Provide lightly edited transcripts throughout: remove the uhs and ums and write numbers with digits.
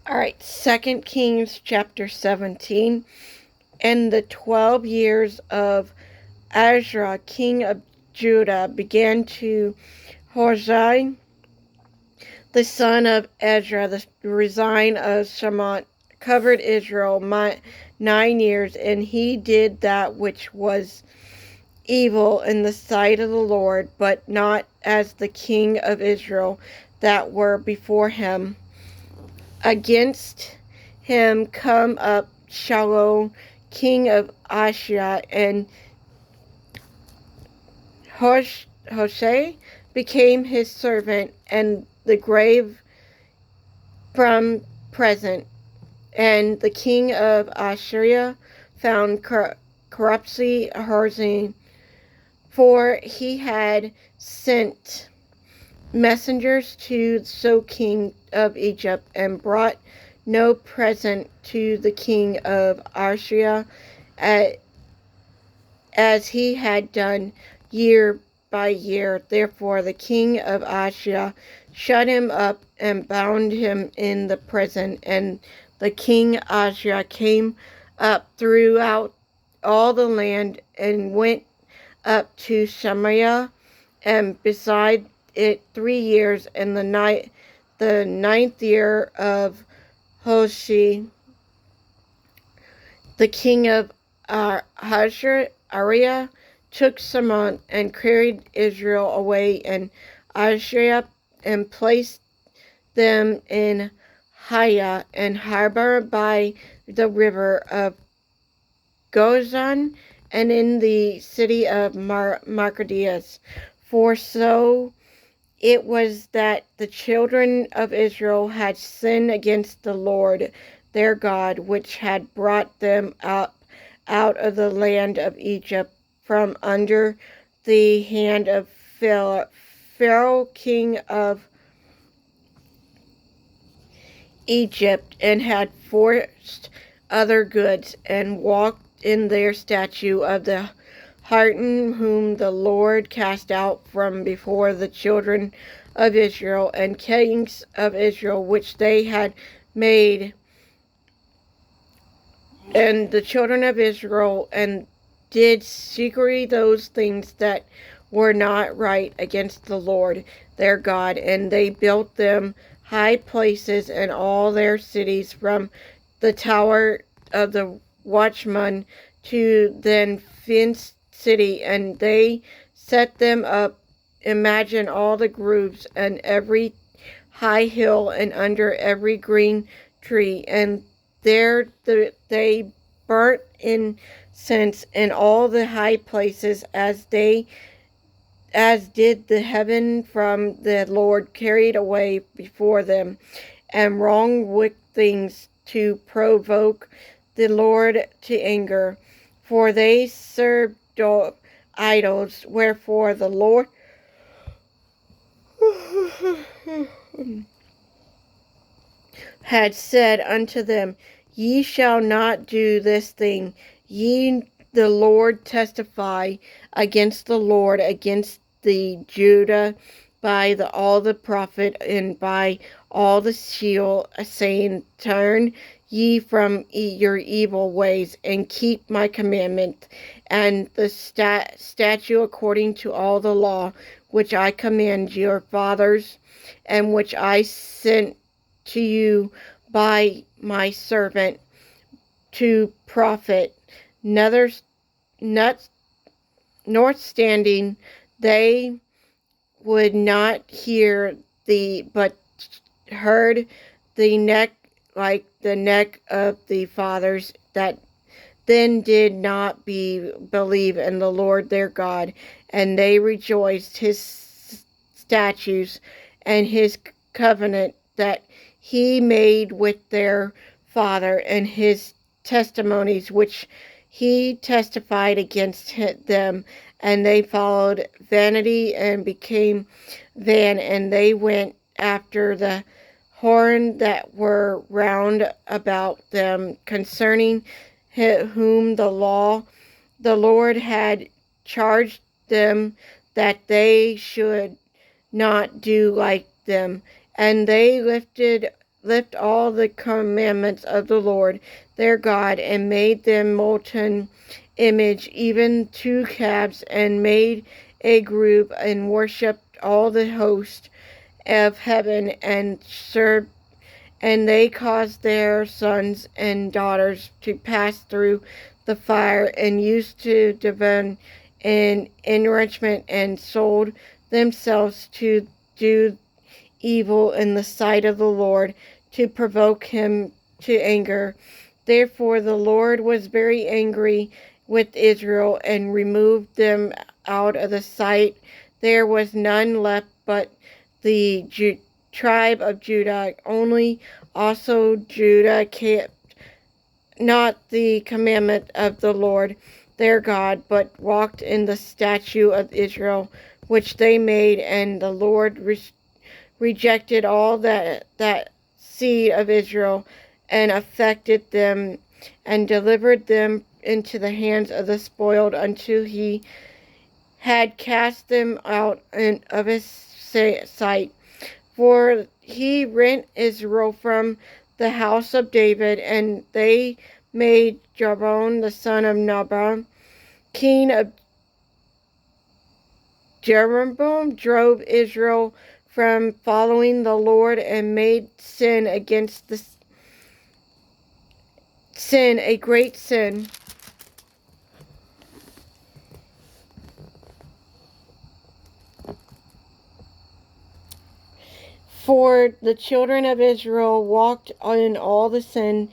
All right, 2 Kings chapter 17. In the 12 years of Azra, king of Judah, began to Hoshai, the son of Ezra, the resign of Shemot, covered Israel 9 years, and he did that which was evil in the sight of the Lord, but not as the king of Israel that were before him. Against him come up Shalom, king of Assyria, and Hoshea became his servant, and the grave from present. And the king of Assyria found corruptly Hoshea, for he had sent messengers to the king of Egypt, and brought no present to the king of Assyria, as he had done year by year. Therefore the king of Assyria shut him up and bound him in the prison. And the king of Assyria came up throughout all the land, and went up to Samaria, and beside it 3 years. In the ninth year of Hoshea, the king of Assyria took Samon and carried Israel away, and Assyria, and placed them in Haya, and harbor by the river of Gozan, and in the city of Marcadias. For so it was that the children of Israel had sinned against the Lord their God, which had brought them up out of the land of Egypt from under the hand of Pharaoh, king of Egypt, and had forced other goods, and walked in their statute of the harlot, whom the Lord cast out from before the children of Israel, and kings of Israel, which they had made. And the children of Israel and did secretly those things that were not right against the Lord their God, and they built them high places in all their cities, from the tower of the watchman to the fenced city, and they set them up. Imagine all the groves and every high hill, and under every green tree, and there they burnt incense in all the high places, as did the heaven from the Lord carried away before them, and wrong wicked things to provoke the Lord to anger. For they served idols, wherefore the Lord had said unto them, Ye shall not do this thing. The Lord testify against the Lord, against the Judah, by all the prophet, and by all the seal, saying, Turn ye from your evil ways, and keep my commandment, and the statute according to all the law, which I command your fathers, and which I sent to you by my servant to prophet. Notwithstanding, they would not hear thee, but heard the neck like the neck of the fathers, that then did not believe in the Lord their God, and they rejoiced his statutes and his covenant that he made with their father, and his testimonies which he testified against them. And they followed vanity and became vain, and they went after the horn that were round about them, concerning whom the Lord had charged them that they should not do like them. And they lifted lift all the commandments of the Lord their God, and made them molten image, even 2 calves, and made a group, and worshipped all the host of heaven, and served. And they caused their sons and daughters to pass through the fire, and used to divide in enrichment, and sold themselves to do evil in the sight of the Lord, to provoke him to anger. Therefore the Lord was very angry with Israel, and removed them out of the sight. There was none left but the tribe of Judah only. Also Judah kept not the commandment of the Lord their God, but walked in the statute of Israel, which they made, and the Lord rejected all that seed of Israel, and affected them, and delivered them into the hands of the spoiled, until he had cast them out of his sight. For he rent Israel from the house of David, and they made Jeroboam the son of Nebat, king of Jeroboam, drove Israel from following the Lord, and made sin against the sin a great sin. For the children of Israel walked in all the sin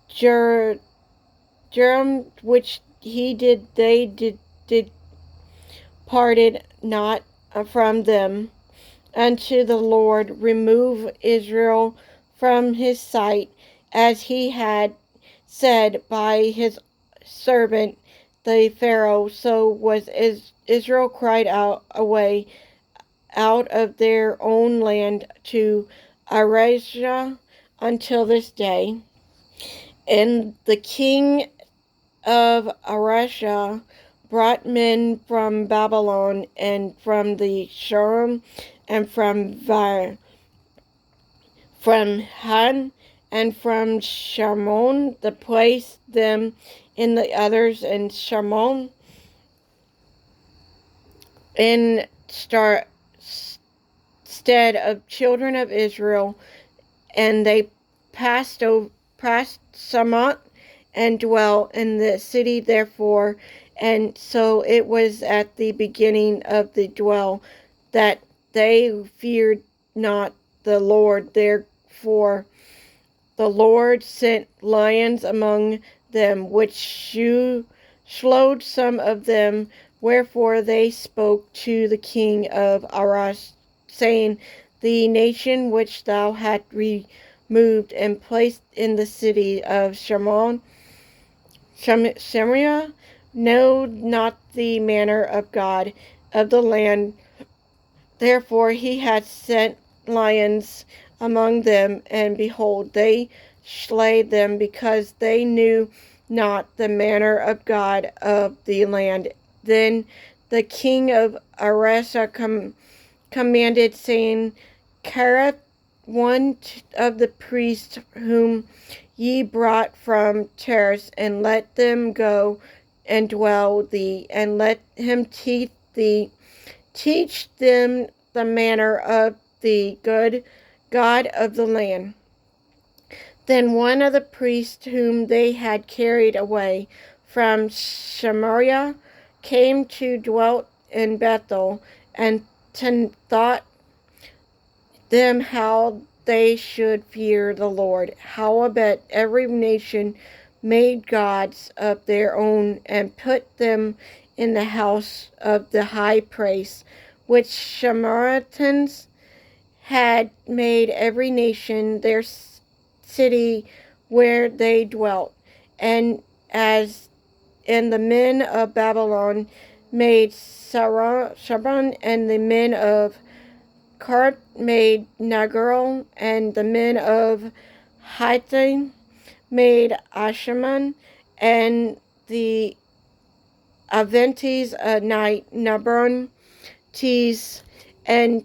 Jeroboam which he did, they did parted not from them unto the Lord, remove Israel from his sight, as he had said by his servant the Pharaoh. So was Israel cried out away out of their own land to Arabia until this day. And the king of Arabia brought men from Babylon, and from the Shurim, and from from Han, and from Shamon, to place them in the others, and Shamon in stead of children of Israel. And they passed Samot, and dwell in the city therefore. And so it was at the beginning of the dwell, that they feared not the Lord. Therefore the Lord sent lions among them, which slowed some of them. Wherefore they spoke to the king of Aras, saying, the nation which thou hast removed, and placed in the city of Samaria, know not the manner of God of the land. Therefore he hath sent lions among them, and behold, they slay them, because they knew not the manner of God of the land. Then the king of Arasa commanded, saying, carry one of the priests whom ye brought from Taris, and let them go and dwell thee, and let him teach them the manner of the good God of the land. Then one of the priests whom they had carried away from Samaria came to dwell in Bethel, and taught them how they should fear the Lord. Howbeit every nation made gods of their own, and put them in the house of the high priest, which Samaritans had made every nation their city where they dwelt. And as in the men of Babylon made Shaban, and the men of Cart made Nagal, and the men of Hittim made Ashaman, and the Aventis Nabon, Tees, and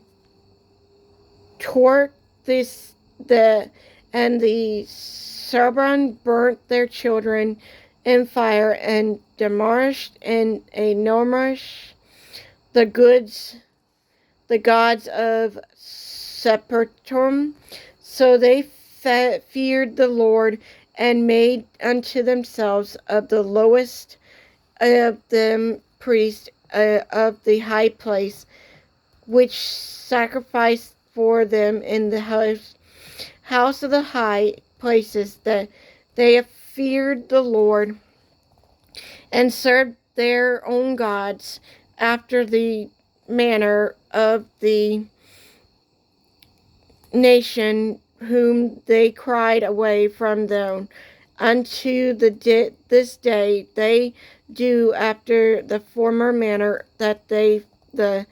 Tor, the And the Sarban burnt their children in fire, and demolished and enormous the the gods of Sepulchrum. So they feared the Lord, and made unto themselves of the lowest of them priests of the high place, which sacrificed for them in the house of the high places, that they feared the Lord, and served their own gods after the manner of the nation whom they cried away from them. Unto this day they do after the former manner, that they the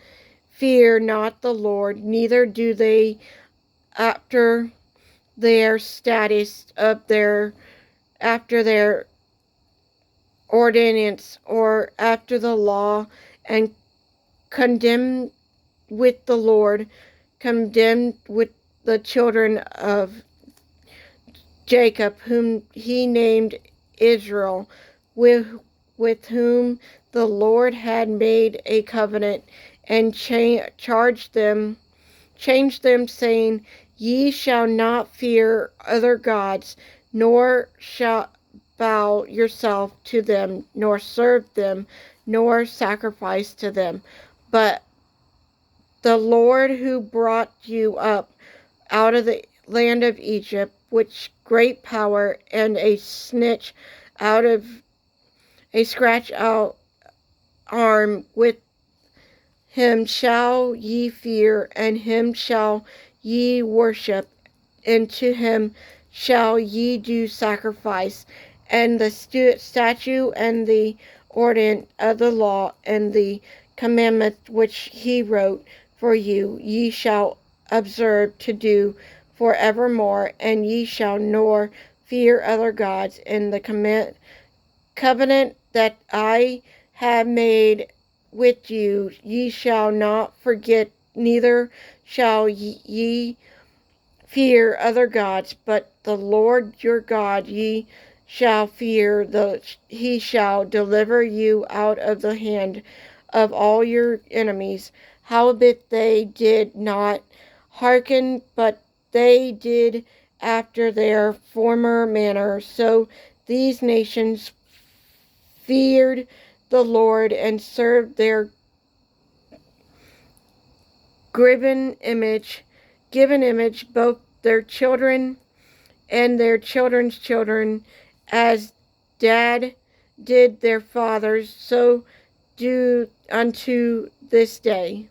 fear not the Lord, neither do they after their status of their after their ordinance, or after the law, and condemned with the Lord, condemned with the children of Jacob, whom he named Israel, with whom the Lord had made a covenant, and changed them, saying, Ye shall not fear other gods, nor shall bow yourself to them, nor serve them, nor sacrifice to them. But the Lord who brought you up out of the land of Egypt, with great power, and a scratch out arm, with him shall ye fear, and him shall ye worship, and to him shall ye do sacrifice. And the statute and the ordinance of the law and the commandment which he wrote for you, ye shall observe to do for evermore, and ye shall nor fear other gods. In the covenant that I have made with you, ye shall not forget, neither shall ye fear other gods, but the Lord your God ye shall fear, he shall deliver you out of the hand of all your enemies. Howbeit they did not hearken, but they did after their former manner. So these nations feared the Lord, and served their given image, both their children and their children's children, as did their fathers, so do unto this day.